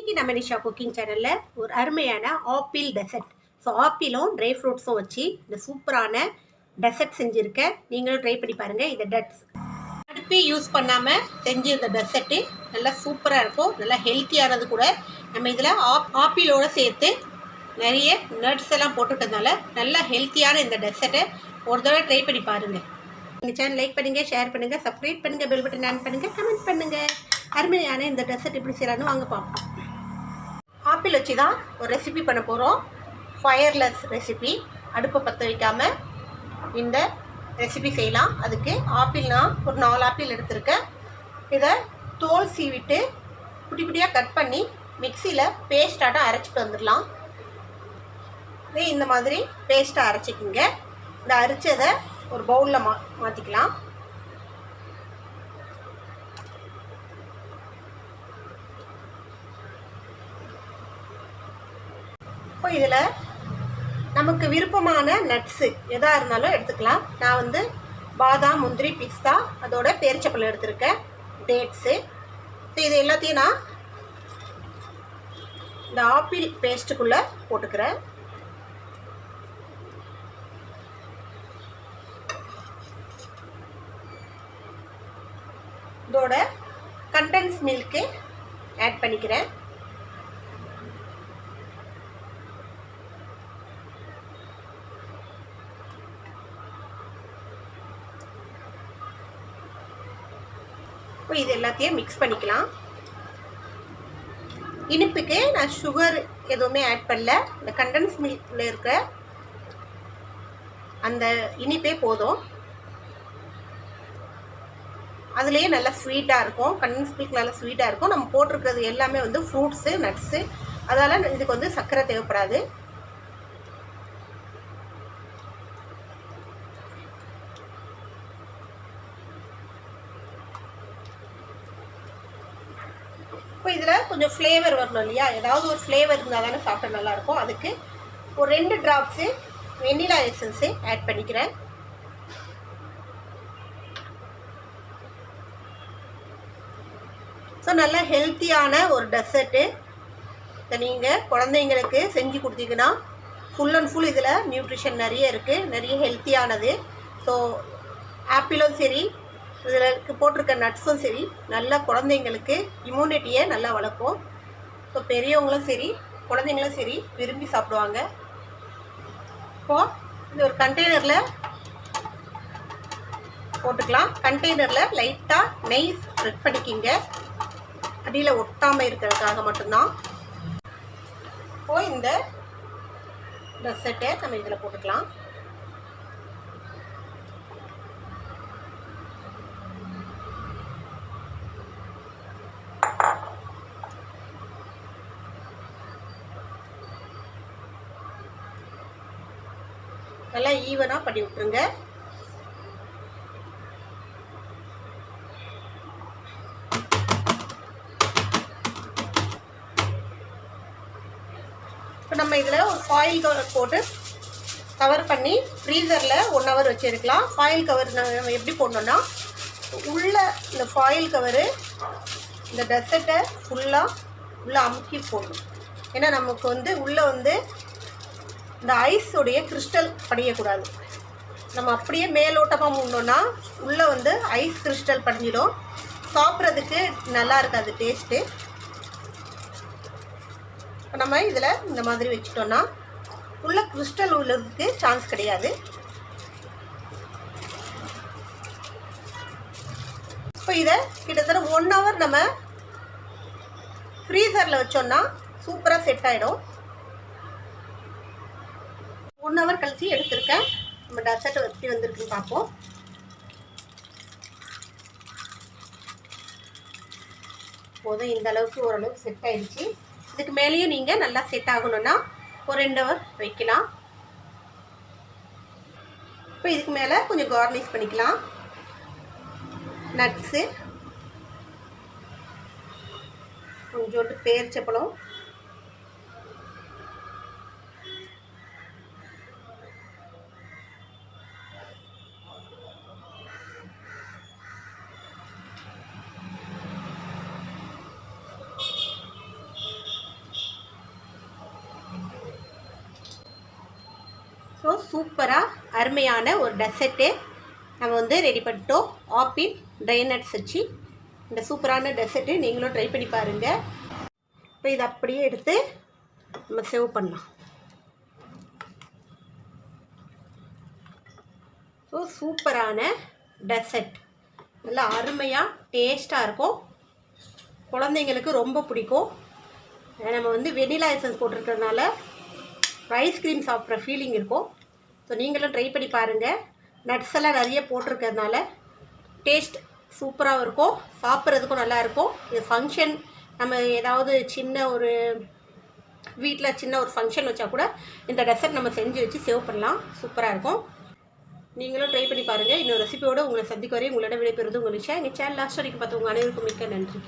இன்னைக்கு நம்ம நிஷா குக்கிங் சேனல்ல ஒரு அருமையான ஆப்பிள் டெசர்ட். ஸோ ஆப்பிளும் ட்ரை ஃப்ரூட்ஸும் வச்சு இந்த சூப்பரான டெசர்ட் செஞ்சுருக்கேன். நீங்களும் ட்ரை பண்ணி பாருங்க. இந்த அடுப்பே யூஸ் பண்ணாமல் செஞ்சு இந்த டெசர்ட்டு நல்லா சூப்பராக இருக்கும். நல்லா ஹெல்த்தியானது கூட. நம்ம இதில் ஆப்பிளோடு சேர்த்து நிறைய நட்ஸ் எல்லாம் போட்டுட்டதுனால நல்லா ஹெல்த்தியான இந்த டெசர்ட்டை ஒரு தடவை ட்ரை பண்ணி பாருங்கள். இந்த சேனல் லைக் பண்ணுங்கள், ஷேர் பண்ணுங்கள், சப்ஸ்கிரைப் பண்ணுங்கள், பெல் பட்டன் ஆன் பண்ணுங்கள், கமெண்ட் பண்ணுங்கள். அருமையான இந்த டெசர்ட் எப்படி செய்யலான்னு வாங்க பார்ப்போம். ஆப்பிள் வச்சு தான் ஒரு ரெசிபி பண்ண போகிறோம். Wireless recipe. அடுப்பை பற்ற வைக்காமல் இந்த ரெசிபி செய்யலாம். அதுக்கு ஆப்பிள் நான் ஒரு 4 ஆப்பிள் எடுத்திருக்கேன். இதை தோல் சீவிட்டு குட்டி குட்டியாக கட் பண்ணி மிக்சியில் பேஸ்ட்டாட்டம் அரைச்சிட்டு வந்துடலாம். இந்த மாதிரி பேஸ்ட்டாக அரைச்சிக்கிங்க. இந்த அரைச்சதை ஒரு பவுலில் மாற்றிக்கலாம். இப்போ இதில் நமக்கு விருப்பமான நட்ஸு எதாக இருந்தாலும் எடுத்துக்கலாம். நான் வந்து பாதாம், முந்திரி, பிஸ்தா, அதோட பேரிச்சப்பழம் எடுத்திருக்கேன், டேட்ஸு. ஸோ இது எல்லாத்தையும் நான் இந்த ஆப்பிள் பேஸ்ட்டுக்குள்ளே போட்டுக்கிறேன். இதோட கண்டென்ஸ் மில்க்கு ஆட் பண்ணிக்கிறேன். இப்போ இது எல்லாத்தையும் மிக்ஸ் பண்ணிக்கலாம். இனிப்புக்கு நான் சுகர் எதுவுமே ஆட் பண்ணல. இந்த கண்டென்ஸ் மில்கில் இருக்கிற அந்த இனிப்பே போதும். அதுலேயே நல்லா ஸ்வீட்டாக இருக்கும். கண்டென்ஸ் மில்க் நல்லா ஸ்வீட்டாக இருக்கும். நம்ம போட்டிருக்கிறது எல்லாமே வந்து ஃப்ரூட்ஸு, நட்ஸு. அதால் இதுக்கு வந்து சர்க்கரை தேவைப்படாது. இப்போ இதில் கொஞ்சம் ஃப்ளேவர் வரணும் இல்லையா? ஏதாவது ஒரு ஃப்ளேவர் இருந்தால் தானே சாப்பிட நல்லாயிருக்கும். அதுக்கு ஒரு 2 ட்ராப்ஸு வெண்ணிலா எசன்ஸு ஆட் பண்ணிக்கிறேன். ஸோ நல்ல ஹெல்த்தியான ஒரு டெசர்ட்டு. இதை நீங்கள் குழந்தைங்களுக்கு செஞ்சு கொடுத்தீங்கன்னா ஃபுல் அண்ட் ஃபுல் இதில் நியூட்ரிஷன் நிறைய இருக்குது, நிறைய ஹெல்த்தியானது. ஸோ ஆப்பிளும் சரி, இதில் போட்டிருக்க நட்ஸும் சரி, நல்லா குழந்தைங்களுக்கு இம்யூனிட்டியை நல்லா வளர்க்கும். ஸோ பெரியவங்களும் சரி, குழந்தைங்களும் சரி விரும்பி சாப்பிடுவாங்க. இப்போது இது ஒரு கண்டெய்னரில் போட்டுக்கலாம். கண்டெய்னரில் லைட்டாக நெய் ஸ்ப்ரெட் பண்ணிக்கிங்க, அடியில் ஒட்டாமல் இருக்கிறதுக்காக மட்டும்தான். இப்போது இந்த டெசர்ட்டை நம்ம இதில் போட்டுக்கலாம். நல்லா ஈவனாக பண்ணி விட்டுருங்க. இப்போ நம்ம இதில் ஒரு ஃபாயில் கவர் போட்டு கவர் பண்ணி ஃப்ரீசரில் 1 ஹவர் வச்சு எடுக்கலாம். ஃபாயில் கவர் நம்ம எப்படி போடணுன்னா, உள்ளே இந்த ஃபாயில் கவரு இந்த டெசர்ட்டை ஃபுல்லாக உள்ளே அமுக்கி போடணும். ஏன்னா நமக்கு வந்து உள்ளே வந்து இந்த ஐஸோடைய கிறிஸ்டல் படியக்கூடாது. நம்ம அப்படியே மேலோட்டமாக மூடணுன்னா உள்ளே வந்து ஐஸ் கிறிஸ்டல் படிஞ்சிடும். சாப்பிட்றதுக்கு நல்லா இருக்காது டேஸ்ட்டு. இப்போ நம்ம இதில் இந்த மாதிரி வச்சுட்டோன்னா உள்ள கிறிஸ்டல் உள்ளதுக்கு சான்ஸ் கிடையாது. இப்போ இதை கிட்டத்தட்ட 1 ஹவர் நம்ம ஃப்ரீசரில் வச்சோன்னா சூப்பராக செட் ஆகிடும். 1 ஹவர் கழிச்சு எடுத்திருக்கேன். நம்ம டெசர்ட் எப்படி வந்திருக்குன்னு பார்ப்போம். போதும், இந்த அளவுக்கு ஓரளவுக்கு செட் ஆகிடுச்சு. இதுக்கு மேலேயும் நீங்கள் நல்லா செட் ஆகணுன்னா ஒரு 2 ஹவர் வைக்கலாம். இப்போ இதுக்கு மேலே கொஞ்சம் கார்னிஷ் பண்ணிக்கலாம். நட்ஸு, கொஞ்சோண்டு பேரிச்சப்பழம், ஸோ சூப்பராக அருமையான ஒரு டெசர்ட்டு நம்ம வந்து ரெடி பண்ணிட்டோம். ஆப்பிள் ட்ரை நட்ஸ் வச்சு இந்த சூப்பரான டெசர்ட்டு நீங்களும் ட்ரை பண்ணி பாருங்கள். இப்போ இதை அப்படியே எடுத்து நம்ம சர்வ் பண்ணலாம். ஸோ சூப்பரான டெசர்ட் நல்லா அருமையாக டேஸ்ட்டாக இருக்கும். குழந்தைங்களுக்கு ரொம்ப பிடிக்கும். நம்ம வந்து வெனிலா எசன்ஸ் போட்டிருக்கிறதுனால ஐஸ்கிரீம் சாப்பிட்ற ஃபீலிங் இருக்கும். ஸோ நீங்களும் ட்ரை பண்ணி பாருங்கள். நட்ஸ் எல்லாம் நிறைய போட்டிருக்கிறதுனால டேஸ்ட் சூப்பராகவும் இருக்கும், சாப்பிட்றதுக்கும் நல்லாயிருக்கும். இது ஃபங்க்ஷன் நம்ம ஏதாவது சின்ன ஒரு வீட்டில் சின்ன ஒரு ஃபங்க்ஷன் வச்சா கூட இந்த டெசர்ட் நம்ம செஞ்சு வச்சு சேவ் பண்ணலாம். சூப்பராக இருக்கும். நீங்களும் ட்ரை பண்ணி பாருங்கள். இன்னொரு ரெசிபியோடு உங்களை சந்திக்க வரையும் உங்களோட விடைபெறுவது உங்கள் விஷயம். எங்கள் சேனல் லாஸ்ட் வரைக்கும் பார்த்தவங்க அனைவருக்கும் மிக்க நன்றி.